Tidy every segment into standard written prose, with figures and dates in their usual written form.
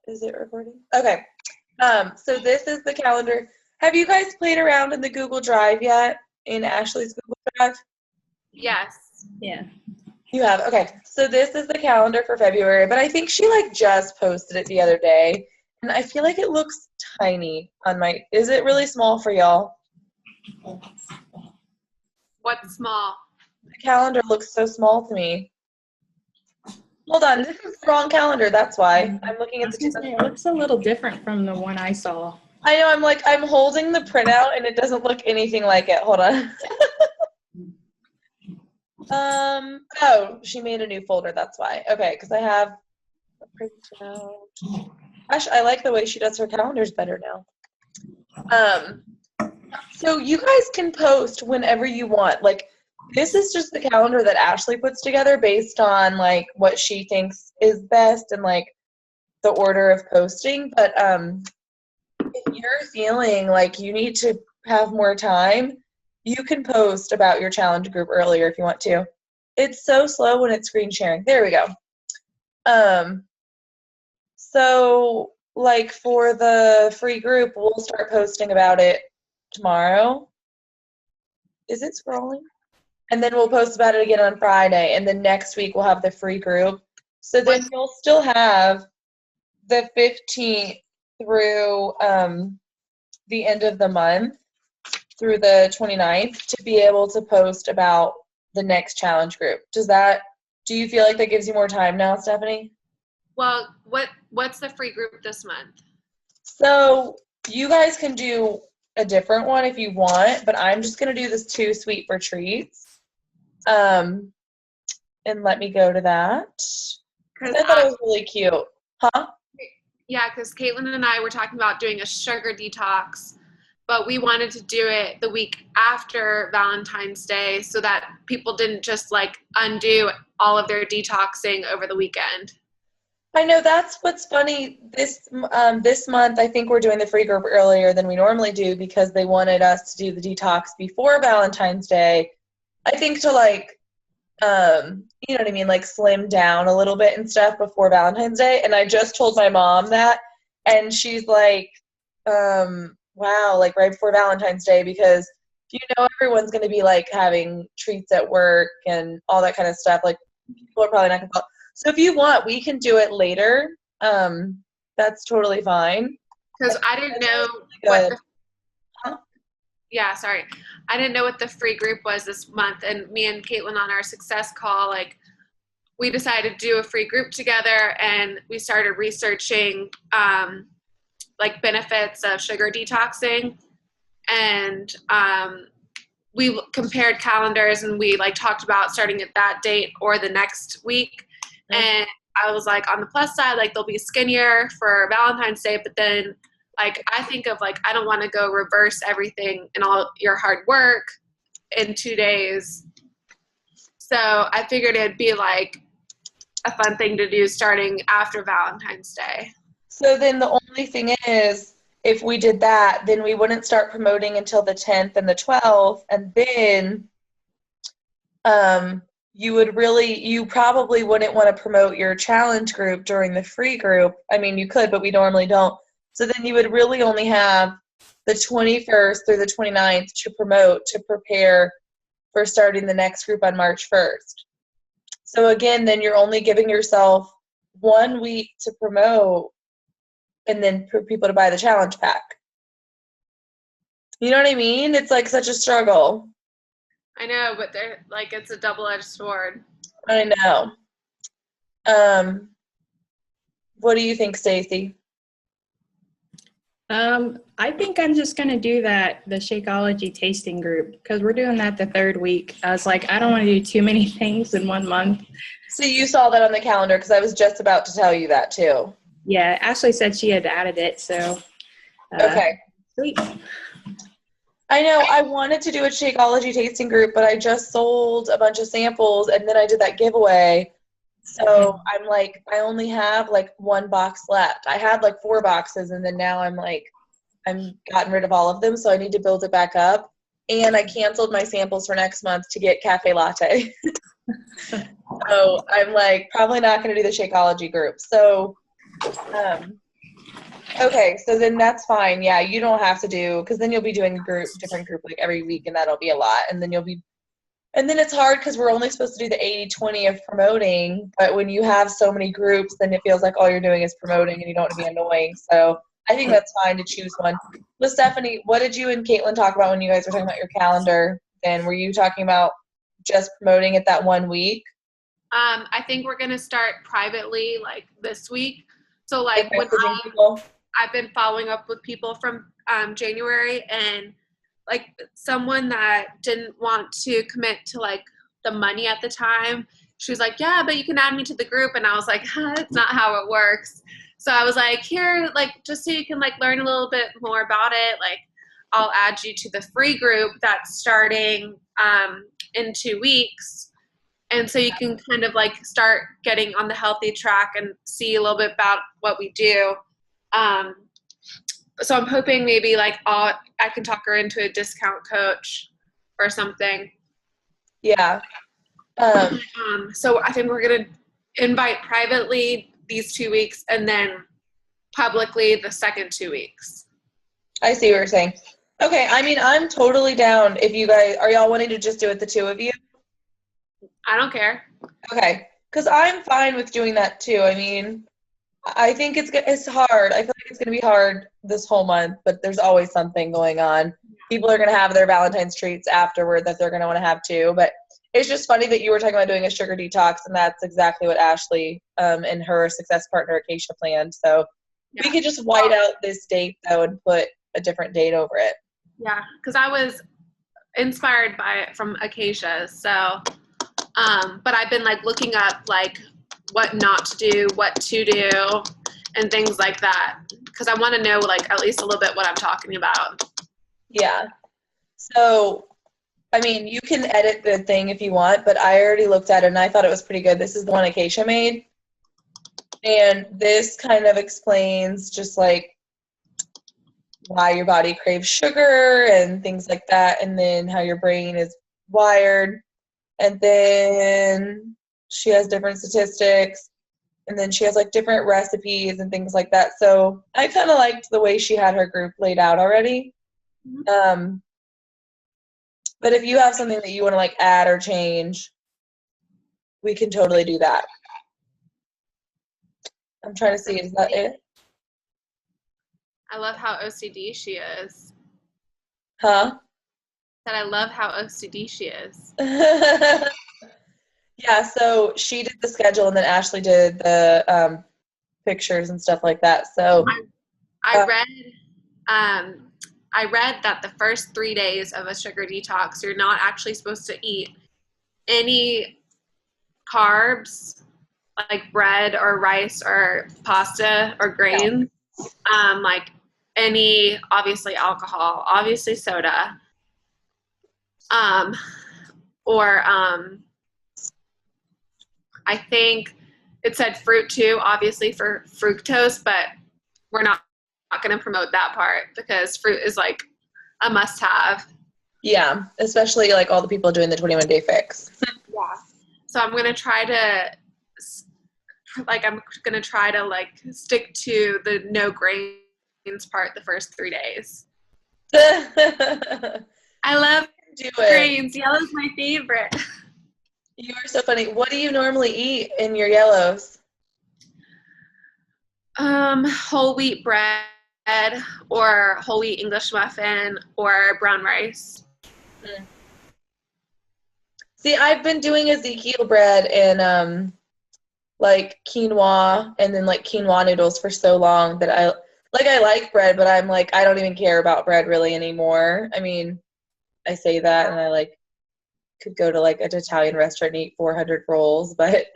Is it recording? Okay. So this is the calendar. Have you guys played around in the Google Drive yet? In Ashley's Google Drive? Yes. Yeah. You have? Okay. So this is the calendar for February, but I think she just posted it the other day. And I feel like it looks tiny on my, is it really small for y'all? What's small? The calendar looks so small to me. Hold on, this is the wrong calendar, that's why. I'm looking at It looks a little different from the one I saw. I know, I'm holding the printout and it doesn't look anything like it. Hold on. Oh, she made a new folder, that's why. Okay, because I have a printout. Gosh, I like the way she does her calendars better now. So you guys can post whenever you want. This is just the calendar that Ashley puts together based on what she thinks is best and the order of posting. But if you're feeling like you need to have more time, you can post about your challenge group earlier if you want to. It's so slow when it's screen sharing. There we go. So for the free group, we'll start posting about it tomorrow. Is it scrolling? And then we'll post about it again on Friday. And then next week we'll have the free group. So then you'll still have the 15th through the end of the month, through the 29th, to be able to post about the next challenge group. Do you feel like that gives you more time now, Stephanie? Well, what's the free group this month? So you guys can do a different one if you want, but I'm just going to do this 2 sweet for treats. And let me go to that. I thought it was really cute. Huh? Yeah, because Caitlin and I were talking about doing a sugar detox, but we wanted to do it the week after Valentine's Day so that people didn't just undo all of their detoxing over the weekend. I know, that's what's funny. This month, I think we're doing the free group earlier than we normally do because they wanted us to do the detox before Valentine's Day. I think to you know what I mean, slim down a little bit and stuff before Valentine's Day. And I just told my mom that, and she's like, wow, right before Valentine's Day, because everyone's going to be having treats at work and all that kind of stuff. People are probably not going to follow. So if you want, we can do it later. That's totally fine. Because I didn't know what I didn't know what the free group was this month, and me and Caitlin on our success call, we decided to do a free group together, and we started researching benefits of sugar detoxing, and we compared calendars, and we talked about starting at that date or the next week. Mm-hmm. And I was on the plus side, they'll be skinnier for Valentine's Day, but then I think of I don't want to go reverse everything and all your hard work in 2 days. So I figured it'd be a fun thing to do starting after Valentine's Day. So then the only thing is, if we did that, then we wouldn't start promoting until the 10th and the 12th, and then you probably wouldn't want to promote your challenge group during the free group. I mean, you could, but we normally don't. So then you would really only have the 21st through the 29th to promote, to prepare for starting the next group on March 1st. So again, then you're only giving yourself 1 week to promote and then for people to buy the challenge pack. You know what I mean? It's such a struggle. I know, but they're it's a double-edged sword. I know. What do you think, Stacy? I think I'm just going to do the Shakeology tasting group because we're doing that the 3rd week. I was I don't want to do too many things in 1 month. So you saw that on the calendar because I was just about to tell you that too. Yeah, Ashley said she had added it, so. Okay. Sweet. I know, I wanted to do a Shakeology tasting group, but I just sold a bunch of samples and then I did that giveaway. So I'm I only have 1 box left. I had 4 boxes, and then now I'm gotten rid of all of them, so I need to build it back up. And I canceled my samples for next month to get cafe latte. So I'm probably not going to do the Shakeology group. So Okay, so then that's fine. Yeah, you don't have to do, because then you'll be doing a different group like every week, and that'll be a lot. And then it's hard because we're only supposed to do the 80-20 of promoting, but when you have so many groups, then it feels like all you're doing is promoting and you don't want to be annoying. So I think that's fine to choose one. But Stephanie, what did you and Caitlin talk about when you guys were talking about your calendar? And were you talking about just promoting it that 1 week? I think we're gonna start privately like this week. So like when I've been following up with people from January, and like someone that didn't want to commit to like the money at the time, she was like, yeah, but you can add me to the group. And I was like, that's not how it works. So I was like, here, like, just so you can like learn a little bit more about it, like I'll add you to the free group that's starting in 2 weeks. And so you can kind of like start getting on the healthy track and see a little bit about what we do. So I'm hoping maybe like I can talk her into a discount coach or something. Yeah. So I think we're going to invite privately these 2 weeks and then publicly the second 2 weeks. I see what you're saying. Okay, I mean, I'm totally down if you guys, are y'all wanting to just do it, the two of you? I don't care. Okay, because I'm fine with doing that too. I mean, I think it's hard. I feel like it's going to be hard this whole month, but there's always something going on. People are going to have their Valentine's treats afterward that they're going to want to have too. But it's just funny that you were talking about doing a sugar detox, and that's exactly what Ashley and her success partner Acacia planned. So we could just white out this date though and put a different date over it. Yeah, because I was inspired by it from Acacia. So, but I've been like looking up like what not to do, what to do, and things like that, because I want to know like at least a little bit what I'm talking about. Yeah. So, I mean, you can edit the thing if you want, but I already looked at it and I thought it was pretty good. This is the one Acacia made. And this kind of explains just like why your body craves sugar and things like that, and then how your brain is wired. And then she has different statistics, and then she has like different recipes and things like that. So I kind of liked the way she had her group laid out already. But if you have something that you want to like add or change, we can totally do that. I'm trying to see, is that it? I love how OCD she is. Huh? That I love how OCD she is. Yeah, so she did the schedule and then Ashley did the pictures and stuff like that. So I read that the first 3 days of a sugar detox, you're not actually supposed to eat any carbs like bread or rice or pasta or grains, like any, obviously alcohol, obviously soda, or I think it said fruit too, obviously for fructose, but we're not going to promote that part because fruit is like a must-have. Yeah, especially like all the people doing the 21-day fix. Yeah. So I'm going to try to stick to the no grains part the first 3 days. I love grains. Yellow's my favorite. You are so funny. What do you normally eat in your yellows? Whole wheat bread or whole wheat English muffin or brown rice. See, I've been doing Ezekiel bread and like quinoa and then like quinoa noodles for so long that I like bread, but I'm like, I don't even care about bread really anymore. I mean, I say that and I like could go to like an Italian restaurant and eat 400 rolls, but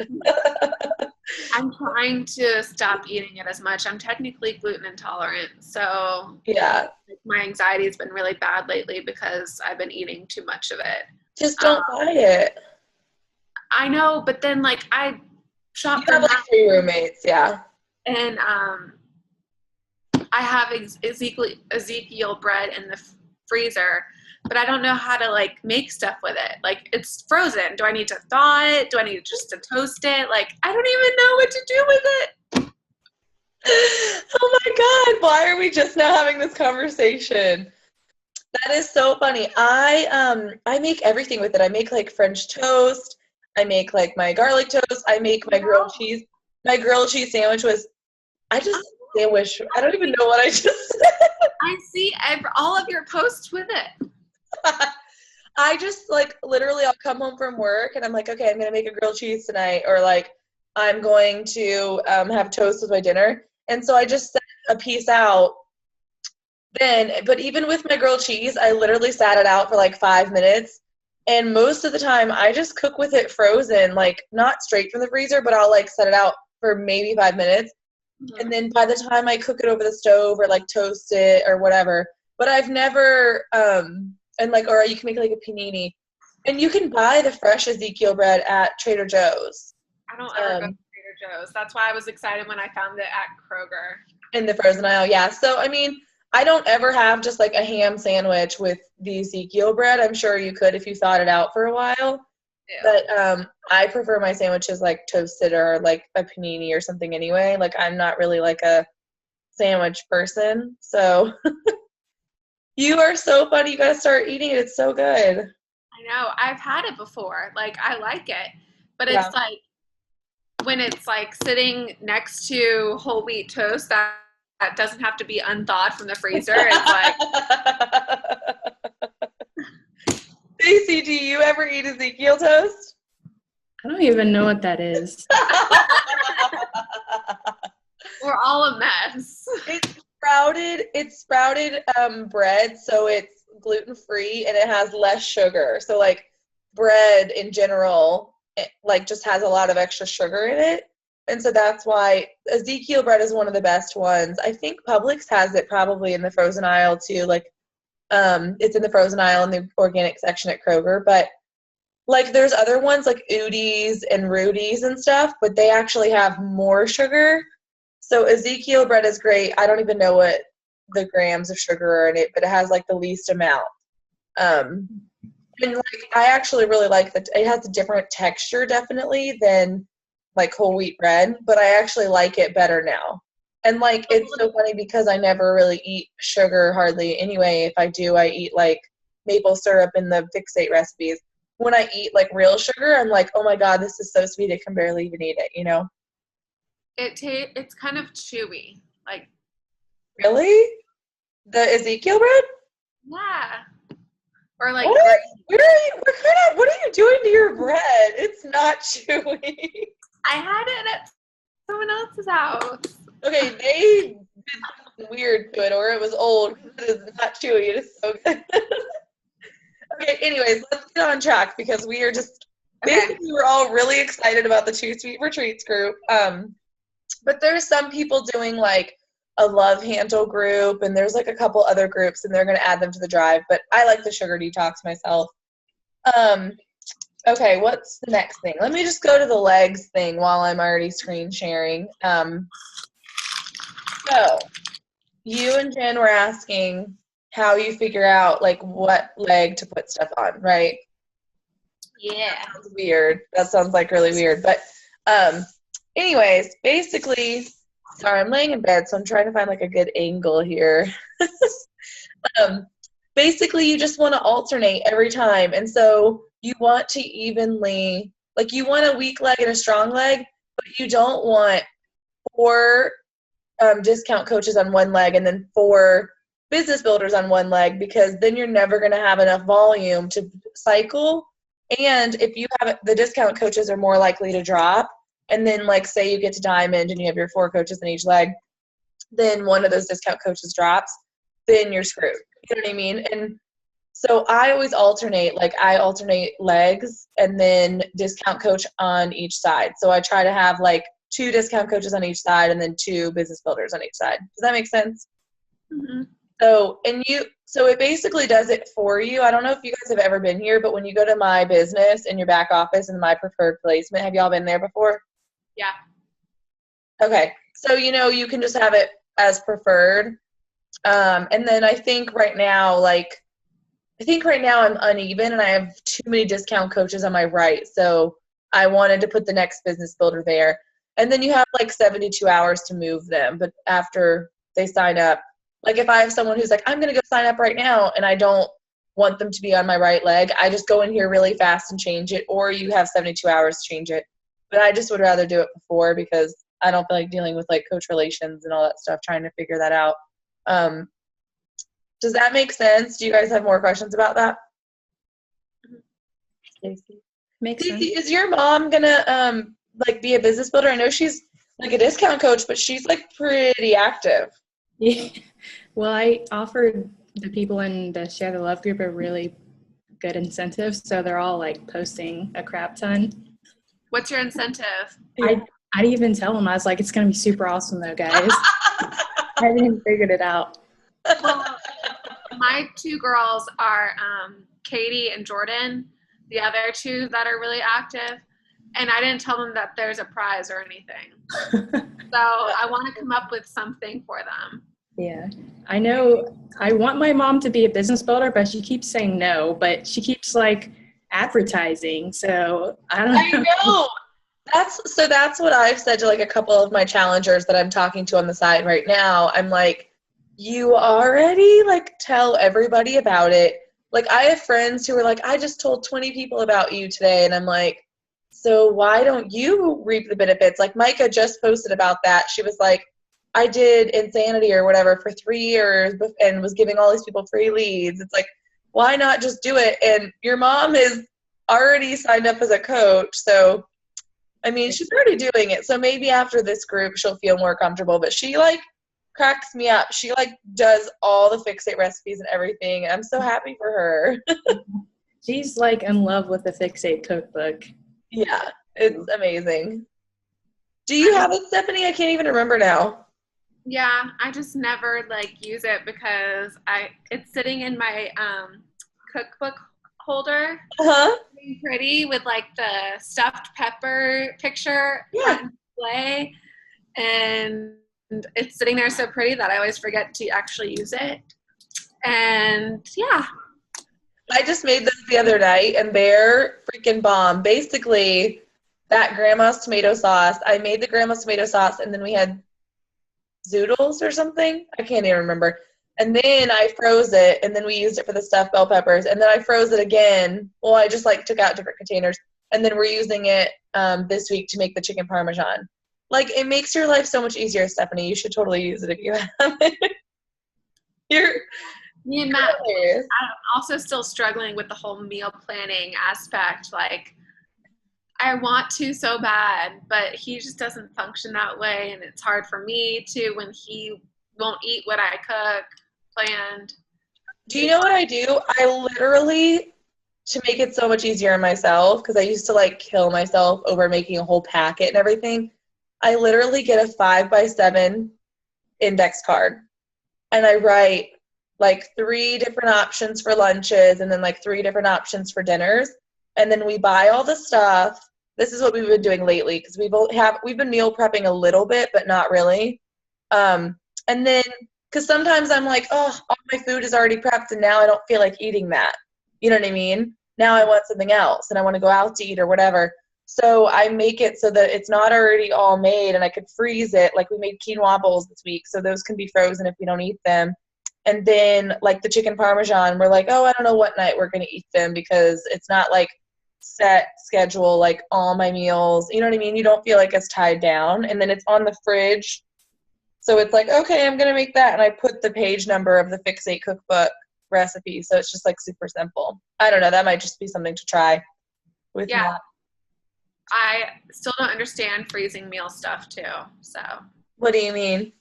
I'm trying to stop eating it as much. I'm technically gluten intolerant, so yeah, my anxiety has been really bad lately because I've been eating too much of it. Just don't buy it. I know, but then like I shop for like 3 roommates, yeah, and I have Ezekiel bread in the freezer, but I don't know how to like make stuff with it. Like it's frozen. Do I need to thaw it? Do I need just to toast it? Like I don't even know what to do with it. Oh my God, why are we just now having this conversation? That is so funny. I make everything with it. I make like French toast. I make like my garlic toast. I make my grilled cheese. My grilled cheese sandwich was, I just sandwich. I don't even know what I just said. I see all of your posts with it. I just like literally I'll come home from work and I'm like, okay, I'm going to make a grilled cheese tonight, or like I'm going to have toast with my dinner. And so I just set a piece out then, but even with my grilled cheese, I literally sat it out for like 5 minutes. And most of the time I just cook with it frozen, like not straight from the freezer, but I'll like set it out for maybe 5 minutes. Mm-hmm. And then by the time I cook it over the stove or like toast it or whatever, but I've never, and like, or you can make like a panini. And you can buy the fresh Ezekiel bread at Trader Joe's. I don't ever go to Trader Joe's. That's why I was excited when I found it at Kroger. In the frozen aisle, yeah. So, I mean, I don't ever have just like a ham sandwich with the Ezekiel bread. I'm sure you could if you thought it out for a while. Yeah. But I prefer my sandwiches like toasted or like a panini or something anyway. Like I'm not really like a sandwich person. So you are so funny. You got to start eating it. It's so good. I know. I've had it before. Like I like it. But it's like when it's like sitting next to whole wheat toast that doesn't have to be unthawed from the freezer. It's like Stacey, do you ever eat Ezekiel toast? I don't even know what that is. We're all a mess. It's sprouted bread, so it's gluten-free and it has less sugar. So like bread in general, it like just has a lot of extra sugar in it. And so that's why Ezekiel bread is one of the best ones. I think Publix has it probably in the frozen aisle too. Like it's in the frozen aisle in the organic section at Kroger. But like there's other ones like Udi's and Rudy's and stuff, but they actually have more sugar. So Ezekiel bread is great. I don't even know what the grams of sugar are in it, but it has like the least amount. And like I actually really like that. It has a different texture definitely than like whole wheat bread, but I actually like it better now. And like it's so funny because I never really eat sugar hardly anyway. If I do, I eat like maple syrup in the fixate recipes. When I eat like real sugar, I'm like, oh my God, this is so sweet. I can barely even eat it, you know? It's kind of chewy. Like really? The Ezekiel bread? Yeah. Or like what are you doing to your bread? It's not chewy. I had it at someone else's house. Okay, they did something weird to it, or it was old. It is not chewy. It is so good. Okay, anyways, let's get on track because we are just basically we're all really excited about the Too Sweet for Treats group. But there's some people doing like a love handle group, and there's like a couple other groups, and they're going to add them to the drive. But I like the sugar detox myself. Okay, what's the next thing? Let me just go to the legs thing while I'm already screen sharing. So you and Jen were asking how you figure out like what leg to put stuff on, right? Yeah. That sounds weird. That sounds like really weird. But anyways, basically, sorry, I'm laying in bed, so I'm trying to find like a good angle here. Basically, you just want to alternate every time. And so you want to evenly, like you want a weak leg and a strong leg, but you don't want 4 discount coaches on one leg and then 4 business builders on one leg, because then you're never going to have enough volume to cycle. And if you have the discount coaches are more likely to drop, and then like say you get to diamond and you have your 4 coaches in each leg, then one of those discount coaches drops, then you're screwed. You know what I mean? And so I always alternate, like I alternate legs and then discount coach on each side. So I try to have like 2 discount coaches on each side and then 2 business builders on each side. Does that make sense? Mm-hmm. So it basically does it for you. I don't know if you guys have ever been here, but when you go to My Business in your back office and My Preferred Placement, have y'all been there before? Yeah. Okay. So, you can just have it as preferred. And then I think right now I'm uneven and I have too many discount coaches on my right. So I wanted to put the next business builder there. And then you have like 72 hours to move them. But after they sign up. Like if I have someone who's like, I'm going to go sign up right now and I don't want them to be on my right leg, I just go in here really fast and change it, or you have 72 hours to change it. But I just would rather do it before because I don't feel like dealing with like coach relations and all that stuff, trying to figure that out. Does that make sense? Do you guys have more questions about that? Stacey? Makes sense. Is your mom gonna like be a business builder? I know she's like a discount coach, but she's like pretty active. Yeah. Well, I offered the people in the Share the Love group a really good incentive, so they're all like posting a crap ton. What's your incentive? I didn't even tell them. I was like, it's gonna be super awesome though, guys. I haven't even figured it out. Well, my two girls are Katie and Jordan, the other two that are really active, and I didn't tell them that there's a prize or anything. So I want to come up with something for them. Yeah, I know. I want my mom to be a business builder, but she keeps saying no. But she keeps like advertising, so I don't know. I know. That's what I've said to like a couple of my challengers that I'm talking to on the side right now. I'm like, you already like tell everybody about it. Like I have friends who are like, I just told 20 people about you today, and I'm like, so why don't you reap the benefits? Like Micah just posted about that. She was like, I did Insanity or whatever for 3 years and was giving all these people free leads. It's like, why not just do it? And your mom is already signed up as a coach. So, I mean, she's already doing it. So maybe after this group, she'll feel more comfortable. But she, like, cracks me up. She, like, does all the Fix-It recipes and everything. I'm so happy for her. She's, like, in love with the Fix-It cookbook. Yeah, it's amazing. Do you have it, Stephanie? I can't even remember now. Yeah, I just never like use it because it's sitting in my cookbook holder. Uh-huh. Pretty with like the stuffed pepper picture on display, and it's sitting there so pretty that I always forget to actually use it. And yeah, I just made those the other night and they're freaking bomb. Basically, that grandma's tomato sauce. I made the grandma's tomato sauce and then we had zoodles or something. I can't even remember. And then I froze it, and then we used it for the stuffed bell peppers. And then I froze it again. Well, I just like took out different containers, and then we're using it this week to make the chicken parmesan. Like, it makes your life so much easier, Stephanie. You should totally use it if you have it. Me and Matt, I'm also still struggling with the whole meal planning aspect. Like, I want to so bad, but he just doesn't function that way, and it's hard for me to when he won't eat what I cook planned. Do you know what I do? I literally, to make it so much easier on myself, because I used to like kill myself over making a whole packet and everything, I literally get a 5x7 index card, and I write like 3 different options for lunches and then like 3 different options for dinners, and then we buy all the stuff. This is what we've been doing lately because we've been meal prepping a little bit, but not really. And then, because sometimes I'm like, oh, all my food is already prepped and now I don't feel like eating that. You know what I mean? Now I want something else and I want to go out to eat or whatever. So I make it so that it's not already all made and I could freeze it. Like we made quinoa bowls this week, so those can be frozen if we don't eat them. And then like the chicken parmesan, we're like, oh, I don't know what night we're going to eat them because it's not like set schedule, like all my meals. You know what I mean? You don't feel like it's tied down. And then it's on the fridge. So it's like, okay, I'm going to make that. And I put the page number of the Fix-It cookbook recipe. So it's just like super simple. I don't know. That might just be something to try with Yeah. Matt. I still don't understand freezing meal stuff too. So What do you mean?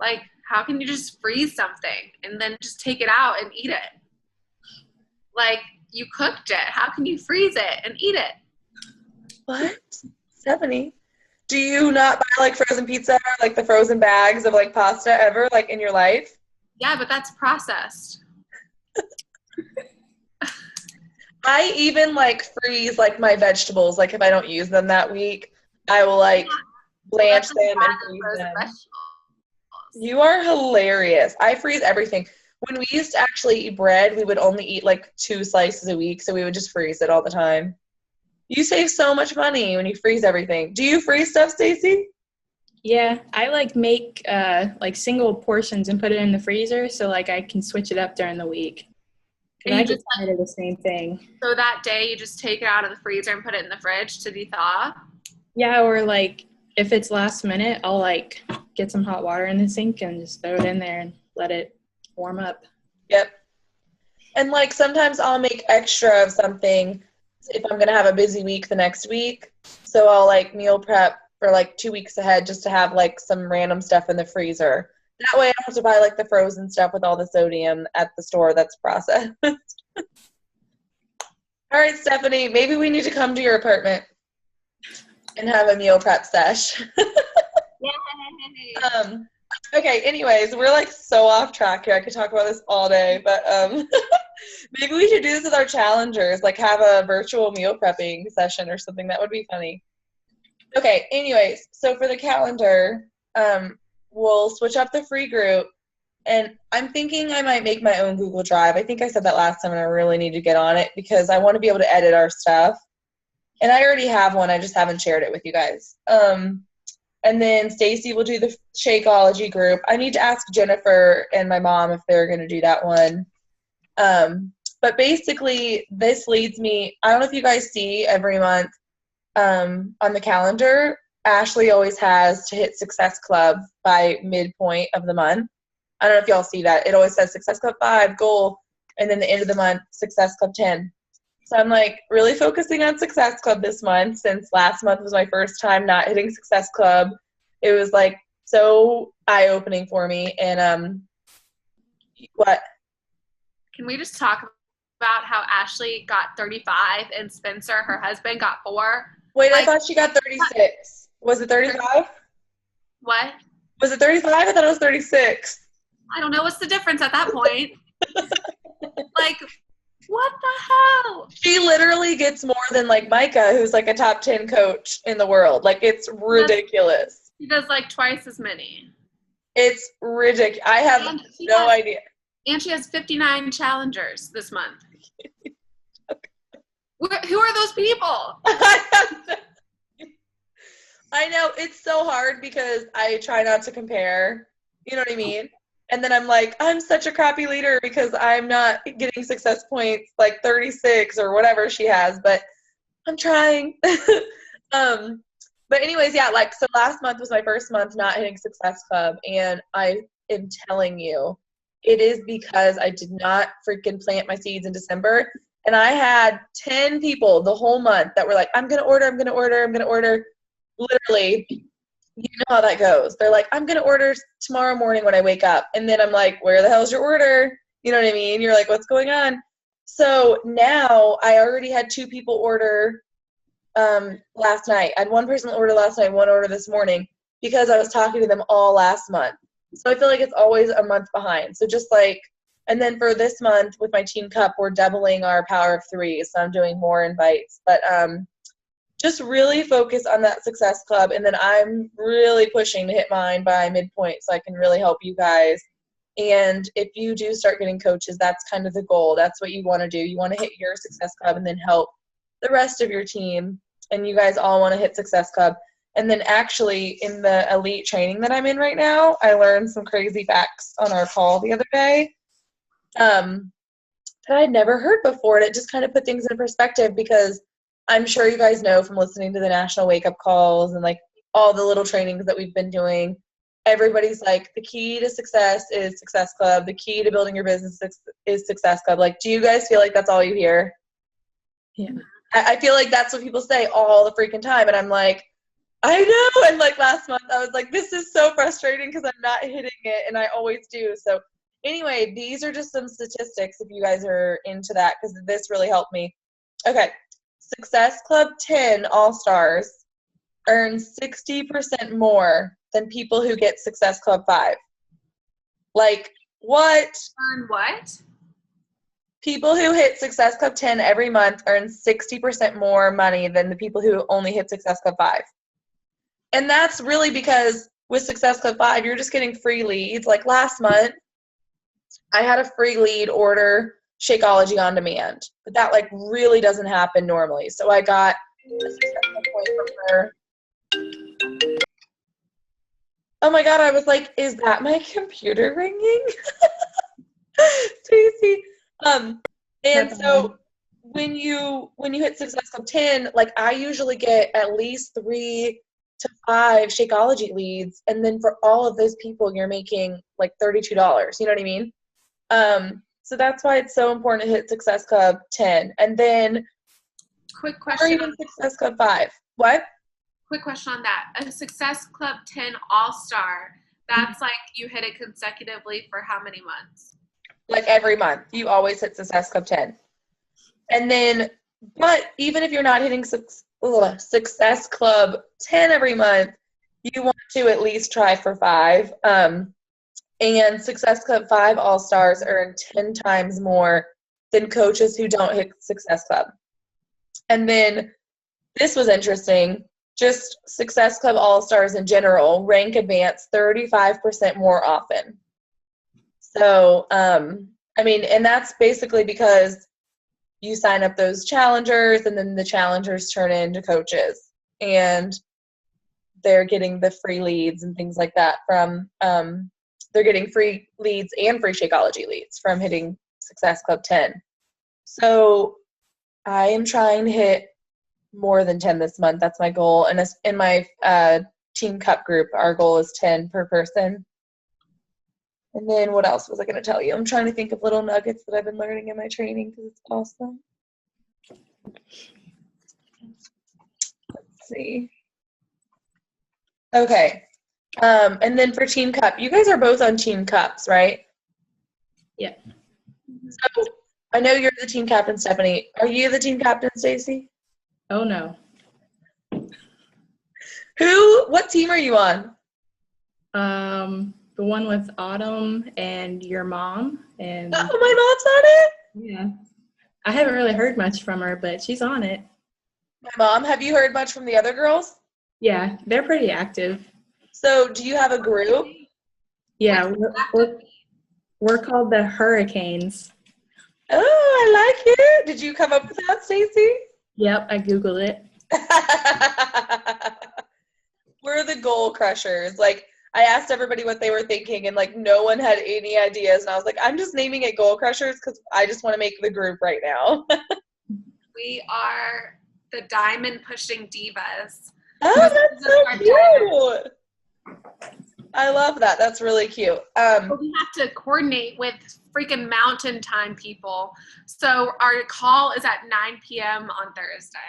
like, how can you just freeze something and then just take it out and eat it? Like, you cooked it. How can you freeze it and eat it? What? Stephanie? Do you not buy like frozen pizza or like the frozen bags of like pasta ever like in your life? Yeah, but that's processed. I even like freeze like my vegetables. Like if I don't use them that week, I will like blanch them and freeze them. You are hilarious. I freeze everything. When we used to actually eat bread, we would only eat like 2 slices a week, so we would just freeze it all the time. You save so much money when you freeze everything. Do you freeze stuff, Stacey? Yeah, I like make like single portions and put it in the freezer so like I can switch it up during the week. And I you get just tired of the same thing. so that day you just take it out of the freezer and put it in the fridge to de-thaw. Yeah, or like if it's last minute, I'll like get some hot water in the sink and just throw it in there and let it warm up. Yep. And like sometimes I'll make extra of something if I'm gonna have a busy week the next week. So I'll like meal prep for like 2 weeks ahead just to have like some random stuff in the freezer. That way I don't have to buy like the frozen stuff with all the sodium at the store that's processed. All right, Stephanie, maybe we need to come to your apartment and have a meal prep sesh. Yay. Okay, anyways, we're like so off track here. I could talk about this all day, but maybe we should do this with our challengers, like have a virtual meal prepping session or something. That would be funny. Okay, anyways, so for the calendar, we'll switch up the free group, and I'm thinking I might make my own Google Drive. I think I said that last time, and I really need to get on it because I want to be able to edit our stuff. And I already have one. I just haven't shared it with you guys. And then Stacy will do the Shakeology group. I need to ask Jennifer and my mom if they're going to do that one. But basically, this leads me, I don't know if you guys see every month on the calendar, Ashley always has to hit Success Club by midpoint of the month. I don't know if y'all see that. It always says Success Club 5, goal, and then the end of the month, Success Club 10. So I'm like really focusing on Success Club this month since last month was my first time not hitting Success Club. It was like so eye-opening for me. And what? Can we just talk about how Ashley got 35 and Spencer, her husband, got 4? Wait, Like, I thought she got 36. Was it 35? what? Was it 35? I thought it was 36. I don't know. What's the difference at that point? Like, what the hell? She literally gets more than like Micah, who's like a top 10 coach in the world. Like, it's ridiculous. She does like twice as many. It's ridiculous. I have no idea. And she has 59 challengers this month. Who are those people? I know. It's so hard because I try not to compare. You know what I mean? And then I'm like, I'm such a crappy leader because I'm not getting success points like 36 or whatever she has, but I'm trying. But anyways, yeah, like, so last month was my first month not hitting Success Club, and I am telling you, it is because I did not freaking plant my seeds in December, and I had 10 people the whole month that were like, I'm going to order. Literally, you know how that goes. They're like, I'm going to order tomorrow morning when I wake up. And then I'm like, where the hell's your order? You know what I mean? You're like, what's going on? So now I already had 2 people order last night. I had 1 person order last night, 1 order this morning because I was talking to them all last month. So I feel like it's always a month behind. So just like, and then for this month with my Team Cup, we're doubling our power of 3. So I'm doing more invites. But just really focus on that Success Club, and then I'm really pushing to hit mine by midpoint so I can really help you guys. And if you do start getting coaches, that's kind of the goal. That's what you want to do. You want to hit your Success Club and then help the rest of your team, and you guys all want to hit Success Club. And then actually in the elite training that I'm in right now, I learned some crazy facts on our call the other day that I'd never heard before, and it just kind of put things in perspective because I'm sure you guys know from listening to the national wake-up calls and like all the little trainings that we've been doing, everybody's like, the key to success is Success Club. The key to building your business is Success Club. Like, do you guys feel like that's all you hear? Yeah. I feel like that's what people say all the freaking time. And I'm like, I know. And like last month, I was like, this is so frustrating because I'm not hitting it. And I always do. So anyway, these are just some statistics if you guys are into that because this really helped me. Okay. Success Club 10 All-Stars earn 60% more than people who get Success Club 5. Like, what? Earn what? People who hit Success Club 10 every month earn 60% more money than the people who only hit Success Club 5. And that's really because with Success Club 5, you're just getting free leads. Like last month, I had a free lead order Shakeology on demand, but that like really doesn't happen normally. So I got a successful point from her. Oh my God, I was like, is that my computer ringing? Stacy. And That's so when you hit Success Club 10, like I usually get at least 3 to 5 Shakeology leads, and then for all of those people, you're making like $32. You know what I mean? So that's why it's so important to hit Success Club 10, and then Quick or question. even Success Club 5. What? Quick question on that. A Success Club 10 All-Star, that's like you hit it consecutively for how many months? Like every month, you always hit Success Club 10. And then, but even if you're not hitting Success Club 10 every month, you want to at least try for 5. And Success Club 5 All-Stars earn 10 times more than coaches who don't hit Success Club. And then this was interesting. Just Success Club All-Stars in general rank advanced 35% more often. So, I mean, and that's basically because you sign up those challengers, and then the challengers turn into coaches, and they're getting the free leads and things like that from, they're getting free leads and free Shakeology leads from hitting Success Club 10. So I am trying to hit more than 10 this month. That's my goal. And in my Team Cup group, our goal is 10 per person. And then what else was I going to tell you? I'm trying to think of little nuggets that I've been learning in my training because it's awesome. Let's see. Okay. And then for Team Cup, you guys are both on Team Cups, right? Yeah. So I know you're the team captain, Stephanie. Are you the team captain, Stacy? Oh, no. What team are you on? The one with Autumn and your mom. And Oh, my mom's on it? yeah. I haven't really heard much from her, but she's on it. My mom. Have you heard much from the other girls? Yeah, they're pretty active. So do you have a group? Yeah, we're called the Hurricanes. Oh, I like it. Did you come up with that, Stacy? Yep, I Googled it. We're the goal crushers. Like, I asked everybody what they were thinking, and like no one had any ideas. And I was like, I'm just naming it goal crushers because I just want to make the group right now. We are the diamond pushing divas. Oh, that's so cute. I love that. That's really cute. We have to coordinate with freaking Mountain Time people. So our call is at 9 p.m. on Thursday.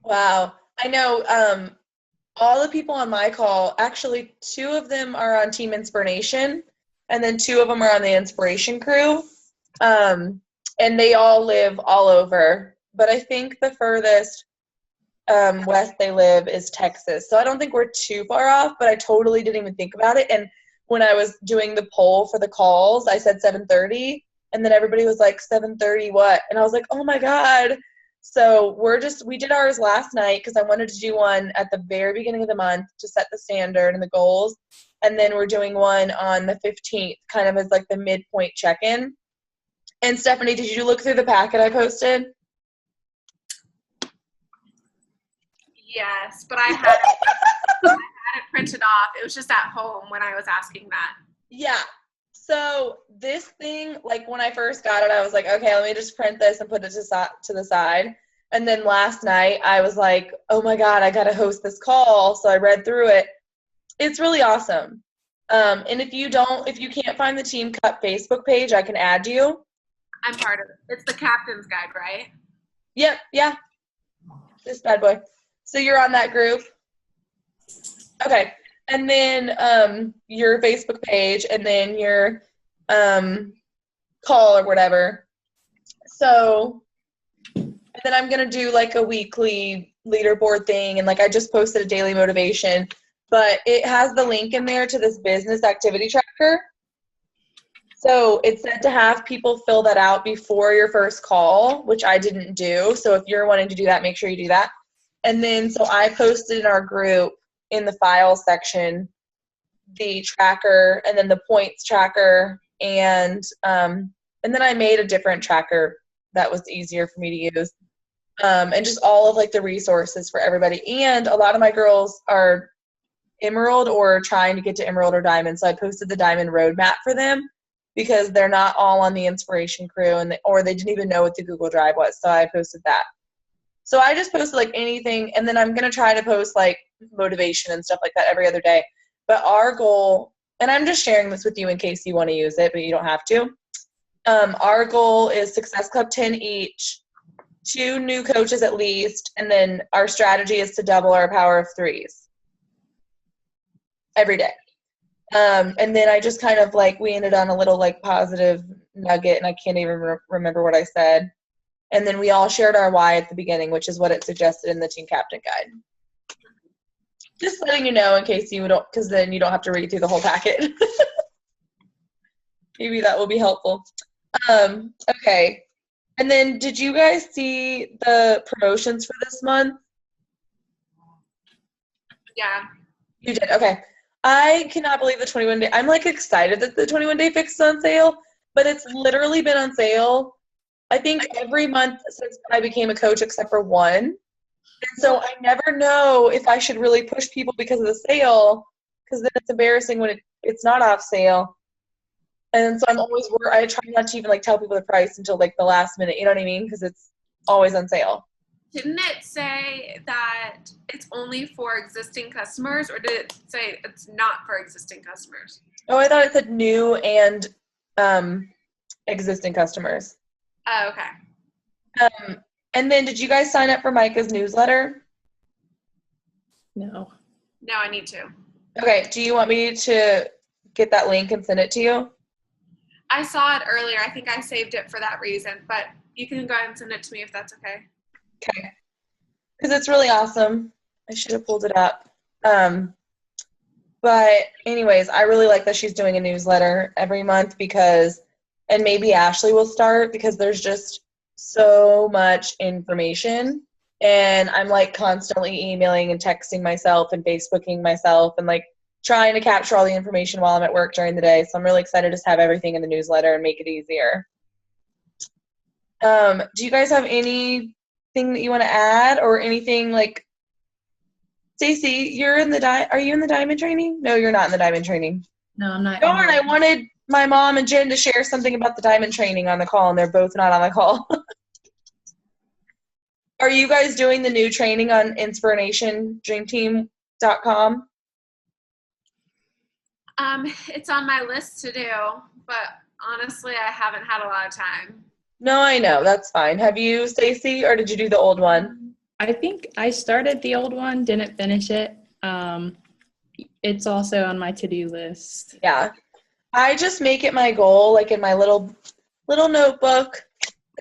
Wow. I know all the people on my call, actually 2 of them are on Team Inspiration, and then 2 of them are on the Inspiration crew. And they all live all over. But I think the furthest west they live is Texas. So I don't think we're too far off, but I totally didn't even think about it. And when I was doing the poll for the calls, I said 7:30, and then everybody was like, 7:30 what? And I was like, oh my God. So we did ours last night because I wanted to do one at the very beginning of the month to set the standard and the goals. And then we're doing one on the 15th, kind of as like the midpoint check-in. And Stephanie, did you look through the packet I posted? Yes, but I had it printed off. It was just at home when I was asking that. Yeah. So this thing, like when I first got it, I was like, okay, let me just print this and put it to the side. And then last night I was like, oh my God, I got to host this call. So I read through it. It's really awesome. And if you can't find the Team Cup Facebook page, I can add you. I'm part of it. It's the captain's guide, right? Yep. Yeah. This bad boy. So you're on that group. Okay. And then your Facebook page, and then your call or whatever. So, and then I'm going to do like a weekly leaderboard thing, and like I just posted a daily motivation, but it has the link in there to this business activity tracker. So it said to have people fill that out before your first call, which I didn't do. So if you're wanting to do that, make sure you do that. And then so I posted in our group in the files section the tracker, and then the points tracker, and then I made a different tracker that was easier for me to use, and just all of like the resources for everybody. And a lot of my girls are Emerald or trying to get to Emerald or Diamond. So I posted the Diamond roadmap for them because they're not all on the inspiration crew or they didn't even know what the Google Drive was. So I posted that. So I just posted like anything, and then I'm going to try to post like motivation and stuff like that every other day. But our goal, and I'm just sharing this with you in case you want to use it, but you don't have to. Our goal is Success Club 10 each, 2 new coaches at least, and then our strategy is to double our power of 3s every day. And then I just kind of like, we ended on a little like positive nugget, and I can't even remember what I said. And then we all shared our why at the beginning, which is what it suggested in the Team Captain Guide. Just letting you know in case you don't, because then you don't have to read through the whole packet. Maybe that will be helpful. Okay. And then did you guys see the promotions for this month? Yeah. You did? Okay. I cannot believe the 21-day. I'm like excited that the 21-day fix is on sale, but it's literally been on sale I think every month since I became a coach except for one. And so I never know if I should really push people because of the sale, because then it's embarrassing when it's not off sale. And so I'm always I try not to even like tell people the price until like the last minute, you know what I mean? Because it's always on sale. Didn't it say that it's only for existing customers, or did it say it's not for existing customers? Oh, I thought it said new and existing customers. Oh, okay. And then did you guys sign up for Micah's newsletter? No. No, I need to. Okay. Do you want me to get that link and send it to you? I saw it earlier. I think I saved it for that reason, but you can go ahead and send it to me if that's okay. Okay. Because it's really awesome. I should have pulled it up. But anyways, I really like that she's doing a newsletter every month and maybe Ashley will start because there's just so much information. And I'm like constantly emailing and texting myself and Facebooking myself and like trying to capture all the information while I'm at work during the day. So I'm really excited to just have everything in the newsletter and make it easier. Do you guys have anything that you want to add or anything like Stacey, you're in are you in the diamond training? No, you're not in the diamond training. No, I'm not. Darn, I wanted my mom and Jen to share something about the diamond training on the call, and they're both not on the call. Are you guys doing the new training on inspiratindreamteam.com? It's on my list to do, but honestly, I haven't had a lot of time. No, I know. That's fine. Have you, Stacey, or did you do the old one? I think I started the old one, didn't finish it. It's also on my to-do list. Yeah. I just make it my goal, like in my little notebook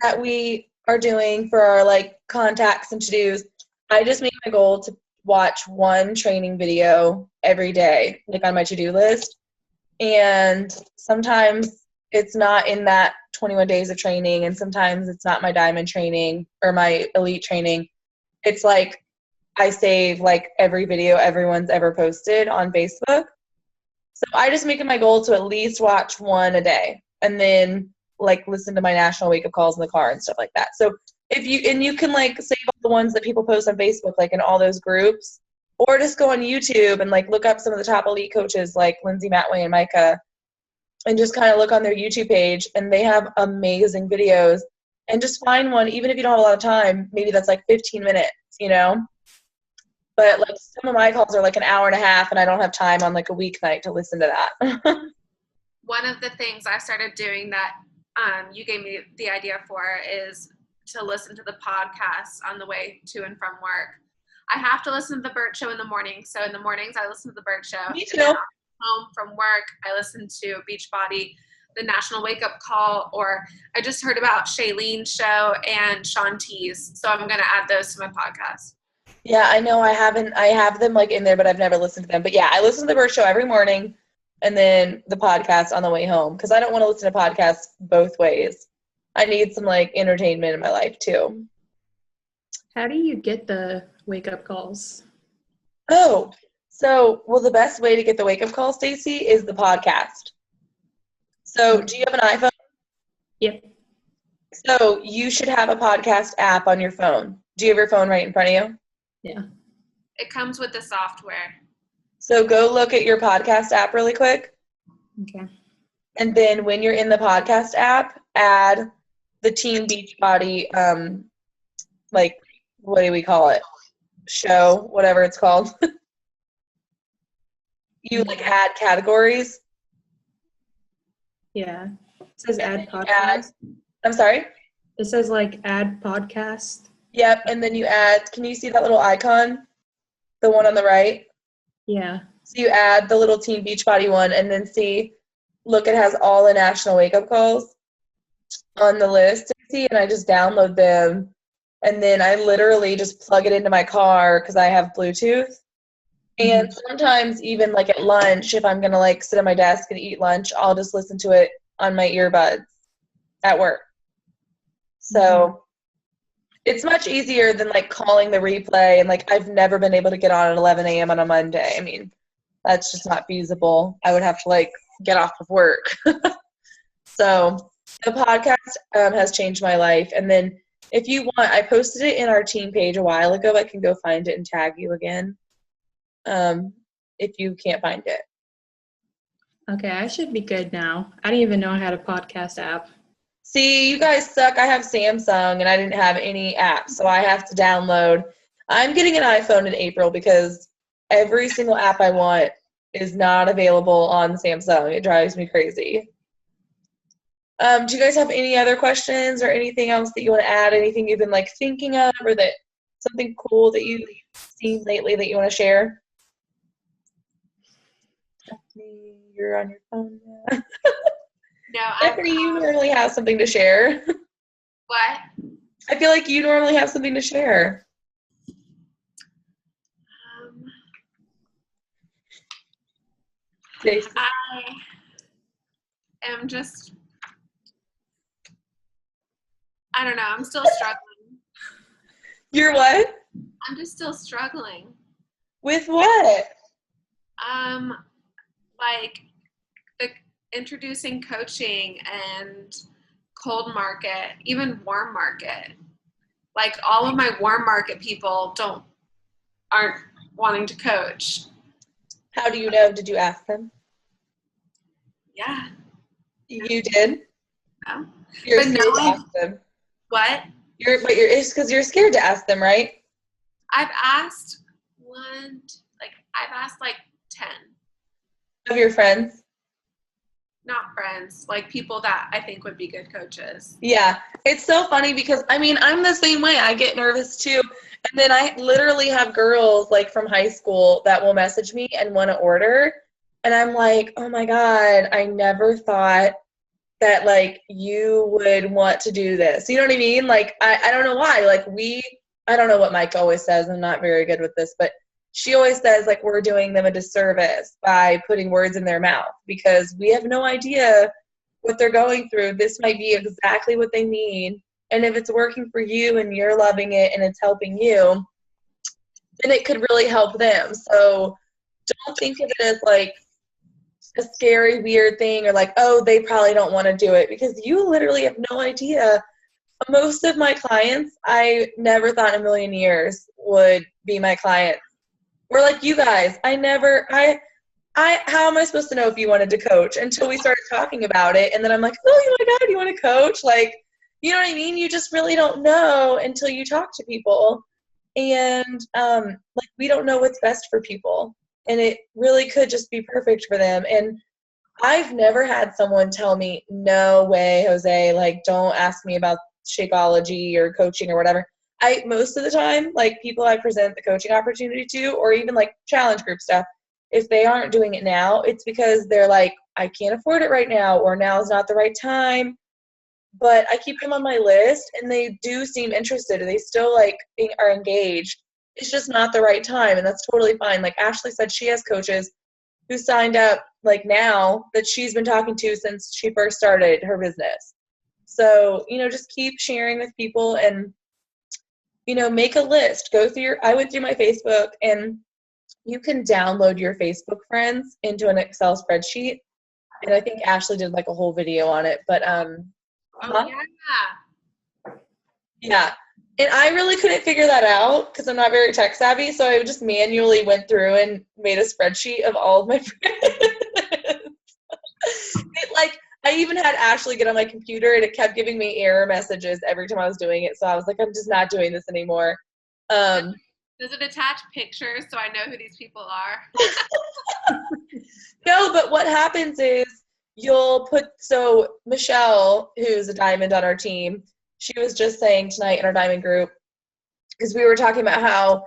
that we are doing for our like contacts and to-dos. I just make my goal to watch one training video every day, like on my to-do list. And sometimes it's not in that 21 days of training, and sometimes it's not my diamond training or my elite training. It's like I save like every video everyone's ever posted on Facebook. So I just make it my goal to at least watch one a day and then like listen to my national wake up calls in the car and stuff like that. So you can like save all the ones that people post on Facebook, like in all those groups, or just go on YouTube and like look up some of the top elite coaches like Lindsay Matway and Micah and just kind of look on their YouTube page, and they have amazing videos. And just find one, even if you don't have a lot of time, maybe that's like 15 minutes, you know? But like some of my calls are like an hour and a half, and I don't have time on like a weeknight to listen to that. One of the things I started doing that you gave me the idea for is to listen to the podcasts on the way to and from work. I have to listen to the Burt Show in the morning. So in the mornings, I listen to the Burt Show. Me too. Home from work, I listen to Beachbody, the National Wake Up Call, or I just heard about Shailene's show and Shanti's. So I'm going to add those to my podcast. Yeah, I know I have them like in there, but I've never listened to them. But yeah, I listen to the Burt Show every morning and then the podcast on the way home because I don't want to listen to podcasts both ways. I need some like entertainment in my life too. How do you get the wake up calls? Oh, the best way to get the wake up call, Stacey, is the podcast. So do you have an iPhone? Yep. So you should have a podcast app on your phone. Do you have your phone right in front of you? Yeah. It comes with the software. So go look at your podcast app really quick. Okay. And then when you're in the podcast app, add the Team Beachbody, like, what do we call it? Show, whatever it's called. You like add categories. Yeah. It says add Add, podcast. I'm sorry? It says like add podcast. Yep, and then you add, can you see that little icon? The one on the right? Yeah. So you add the little Team Beachbody one, and then look, it has all the national wake-up calls on the list. And I just download them, and then I literally just plug it into my car because I have Bluetooth. And sometimes even like at lunch, if I'm going to like sit at my desk and eat lunch, I'll just listen to it on my earbuds at work. So it's much easier than like calling the replay, and like I've never been able to get on at 11 a.m. on a Monday. I mean, that's just not feasible. I would have to like get off of work. So the podcast has changed my life. And then if you want, I posted it in our team page a while ago. I can go find it and tag you again if you can't find it. Okay, I should be good now. I didn't even know I had a podcast app. See, you guys suck. I have Samsung, and I didn't have any apps, so I have to download. I'm getting an iPhone in April because every single app I want is not available on Samsung. It drives me crazy. Do you guys have any other questions or anything else that you want to add? Anything you've been like thinking of, or that something cool that you've seen lately that you want to share? Stephanie, you're on your phone now. No, Stephanie, you normally have something to share. What? I feel like you normally have something to share. I am just, I don't know, I'm still struggling. You're what? I'm just still struggling. With what? Like the introducing coaching and cold market, even warm market. Like all of my warm market people aren't wanting to coach. How do you know? Did you ask them? Yeah. You did? No. You're But scared to ask them. What? It's because you're scared to ask them, right? I've asked like 10. Of your friends? Not friends, like people that I think would be good coaches. Yeah. It's so funny because, I mean, I'm the same way. I get nervous too. And then I literally have girls like from high school that will message me and want to order. And I'm like, oh my God, I never thought that like you would want to do this. You know what I mean? Like, I don't know why. Like I don't know what Mike always says. I'm not very good with this, but she always says like we're doing them a disservice by putting words in their mouth because we have no idea what they're going through. This might be exactly what they need. And if it's working for you and you're loving it and it's helping you, then it could really help them. So don't think of it as like a scary, weird thing or like, oh, they probably don't want to do it because you literally have no idea. Most of my clients, I never thought in a million years would be my clients. We're like you guys. How am I supposed to know if you wanted to coach until we started talking about it? And then I'm like, oh my God, you want to coach? Like, you know what I mean? You just really don't know until you talk to people. And like, we don't know what's best for people. And it really could just be perfect for them. And I've never had someone tell me, no way, Jose, like, don't ask me about Shakeology or coaching or whatever. Most of the time, like, people I present the coaching opportunity to, or even like challenge group stuff, if they aren't doing it now, it's because they're like, I can't afford it right now, or now is not the right time. But I keep them on my list, and they do seem interested, and they still like are engaged. It's just not the right time, and that's totally fine. Like Ashley said, she has coaches who signed up like now that she's been talking to since she first started her business. So, just keep sharing with people and, make a list. I went through my Facebook, and you can download your Facebook friends into an Excel spreadsheet. And I think Ashley did like a whole video on it, but, Oh, yeah. yeah. And I really couldn't figure that out because I'm not very tech savvy. So I just manually went through and made a spreadsheet of all of my friends. I even had Ashley get on my computer and it kept giving me error messages every time I was doing it. So I was like, I'm just not doing this anymore. Does it attach pictures so I know who these people are? No, but what happens is so Michelle, who's a diamond on our team, she was just saying tonight in our diamond group, because we were talking about how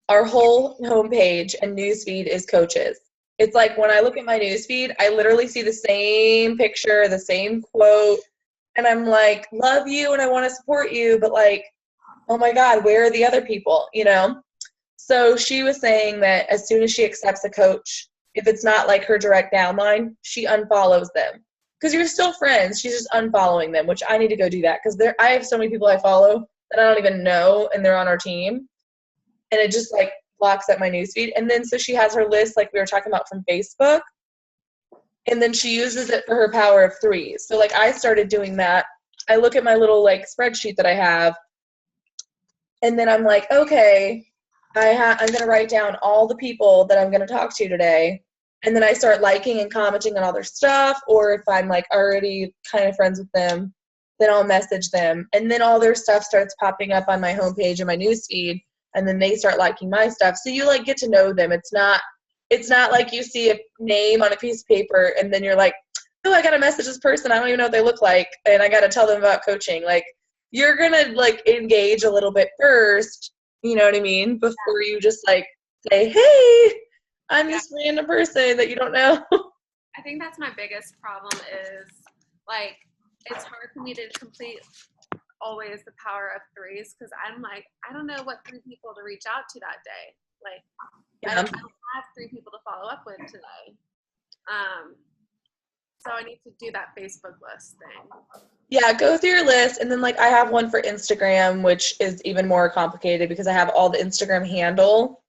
our whole homepage and newsfeed is coaches. It's like when I look at my newsfeed, I literally see the same picture, the same quote, and I'm like, love you and I want to support you, but like, oh my God, where are the other people, you know? So she was saying that as soon as she accepts a coach, if it's not like her direct downline, she unfollows them. Because you're still friends, she's just unfollowing them, which I need to go do that because I have so many people I follow that I don't even know, and they're on our team. And it just like blocks up my newsfeed. And then so she has her list like we were talking about from Facebook. And then she uses it for her power of threes. So like I started doing that. I look at my little like spreadsheet that I have. And then I'm like, okay, I'm going to write down all the people that I'm going to talk to today. And then I start liking and commenting on all their stuff. Or if I'm like already kind of friends with them, then I'll message them. And then all their stuff starts popping up on my homepage and my newsfeed. And then they start liking my stuff. So you like get to know them. It's not like you see a name on a piece of paper and then you're like, oh, I got to message this person. I don't even know what they look like. And I got to tell them about coaching. Like, you're going to like engage a little bit first, you know what I mean? Before you just like say, hey, I'm this random person that you don't know. I think that's my biggest problem is like, it's hard for me to complete always the power of threes because I'm like, I don't know what 3 people to reach out to that day. Like, I don't have 3 people to follow up with today. So I need to do that Facebook list thing. Yeah, go through your list. And then like I have one for Instagram, which is even more complicated because I have all the Instagram handle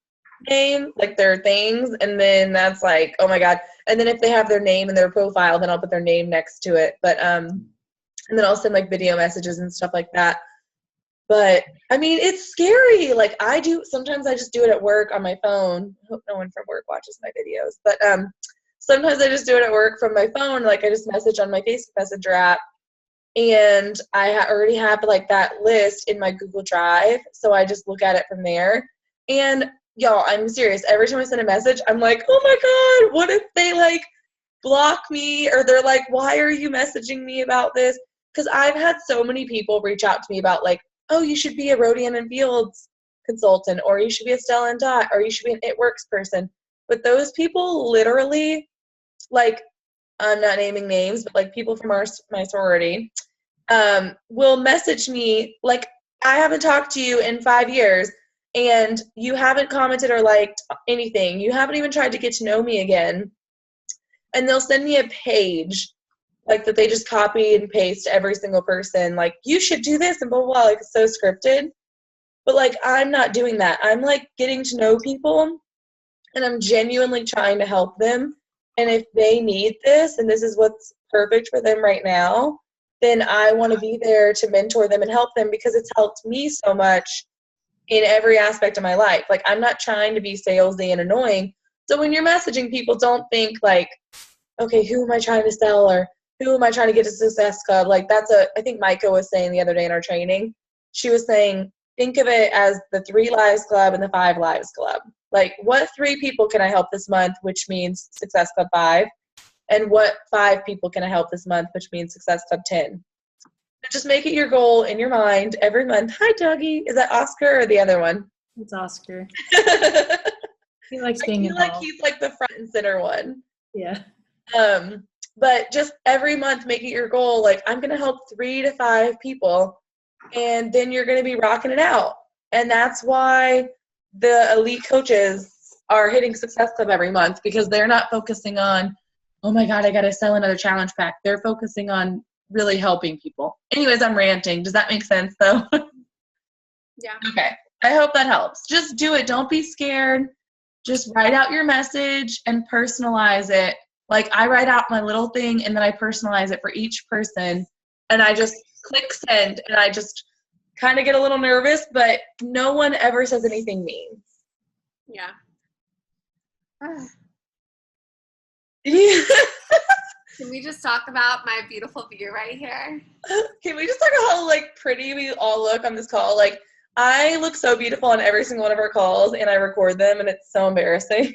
name, like their things. And then that's like, oh my God. And then if they have their name in their profile, then I'll put their name next to it. But, and then I'll send like video messages and stuff like that. But I mean, it's scary. Like sometimes I just do it at work on my phone. I hope no one from work watches my videos. But sometimes I just do it at work from my phone. Like I just message on my Facebook Messenger app. And I already have like that list in my Google Drive. So I just look at it from there. And y'all, I'm serious. Every time I send a message, I'm like, oh my God, what if they like block me? Or they're like, why are you messaging me about this? Because I've had so many people reach out to me about like, oh, you should be a Rodian and Fields consultant, or you should be a Stella and Dot, or you should be an It Works person. But those people literally, like, I'm not naming names, but like people from my sorority will message me like, I haven't talked to you in 5 years and you haven't commented or liked anything. You haven't even tried to get to know me again. And they'll send me a page like that they just copy and paste every single person. Like, you should do this and blah, blah, blah. Like, it's so scripted. But like, I'm not doing that. I'm like getting to know people and I'm genuinely trying to help them. And if they need this and this is what's perfect for them right now, then I want to be there to mentor them and help them because it's helped me so much in every aspect of my life. Like, I'm not trying to be salesy and annoying. So when you're messaging people, don't think like, okay, who am I trying to sell or who am I trying to get to Success Club? Like, I think Micah was saying the other day in our training, she was saying, think of it as the 3 Lives Club and the 5 Lives Club. Like, what 3 people can I help this month, which means Success Club 5? And what 5 people can I help this month, which means Success Club 10? Just make it your goal in your mind every month. Hi, Dougie. Is that Oscar or the other one? It's Oscar. He likes being involved. Like he's like the front and center one. Yeah. But just every month, make it your goal. Like, I'm going to help 3 to 5 people, and then you're going to be rocking it out. And that's why the elite coaches are hitting Success Club every month, because they're not focusing on, oh my God, I got to sell another challenge pack. They're focusing on really helping people. Anyways, I'm ranting. Does that make sense though? Yeah. Okay. I hope that helps. Just do it. Don't be scared. Just write out your message and personalize it. Like, I write out my little thing and then I personalize it for each person, and I just click send, and I just kind of get a little nervous, but no one ever says anything mean. Yeah. Yeah. Can we just talk about my beautiful view right here? Can we just talk about how like pretty we all look on this call? Like I look so beautiful on every single one of our calls, and I record them, and it's so embarrassing.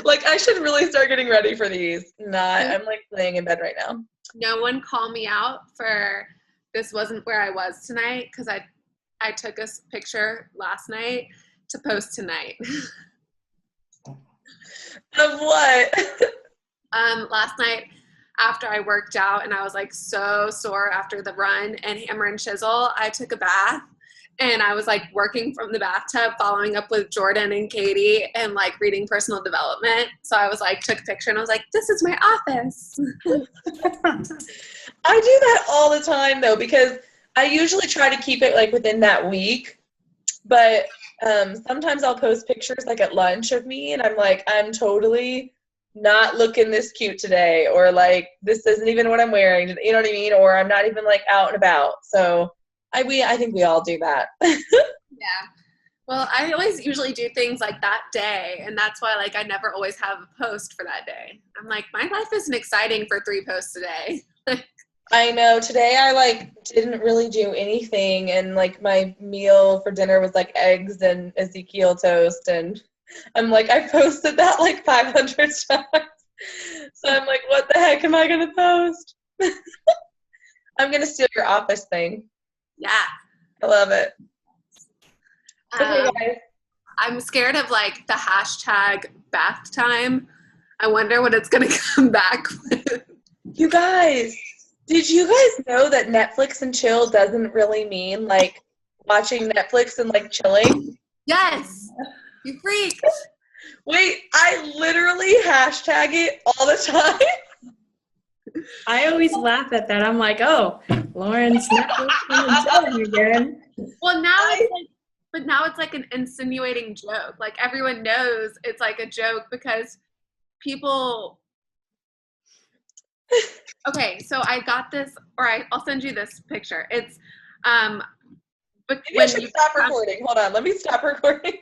Like I should really start getting ready for these. I'm like laying in bed right now. No one call me out for this wasn't where I was tonight, because I took a picture last night to post tonight. Of what? Last night after I worked out and I was like so sore after the run and hammer and chisel, I took a bath and I was like working from the bathtub, following up with Jordan and Katie and like reading personal development. So I was like, took a picture and I was like, this is my office. I do that all the time though, because I usually try to keep it like within that week, but sometimes I'll post pictures like at lunch of me and I'm like, I'm totally not looking this cute today, or like this isn't even what I'm wearing, you know what I mean? Or I'm not even like out and about. So I think we all do that. Yeah. Well, I always usually do things like that day, and that's why like I never always have a post for that day. I'm like, my life isn't exciting for 3 posts a day. I know. Today I like didn't really do anything, and like my meal for dinner was like eggs and Ezekiel toast, and I'm like, I posted that like 500 times. So I'm like, what the heck am I gonna post? I'm gonna steal your office thing. Yeah. I love it. Okay, guys. I'm scared of like the hashtag bath time. I wonder what it's gonna come back with. You guys, did you guys know that Netflix and chill doesn't really mean like watching Netflix and like chilling? Yes, you freak. Wait, I literally hashtag it all the time. I always laugh at that. I'm like, oh, Lauren's Netflix and chilling again. Well, now it's like an insinuating joke. Like everyone knows it's like a joke because people. Okay, so I got this, or I'll send you this picture. It's, but Maybe I should stop recording. Hold on, let me stop recording.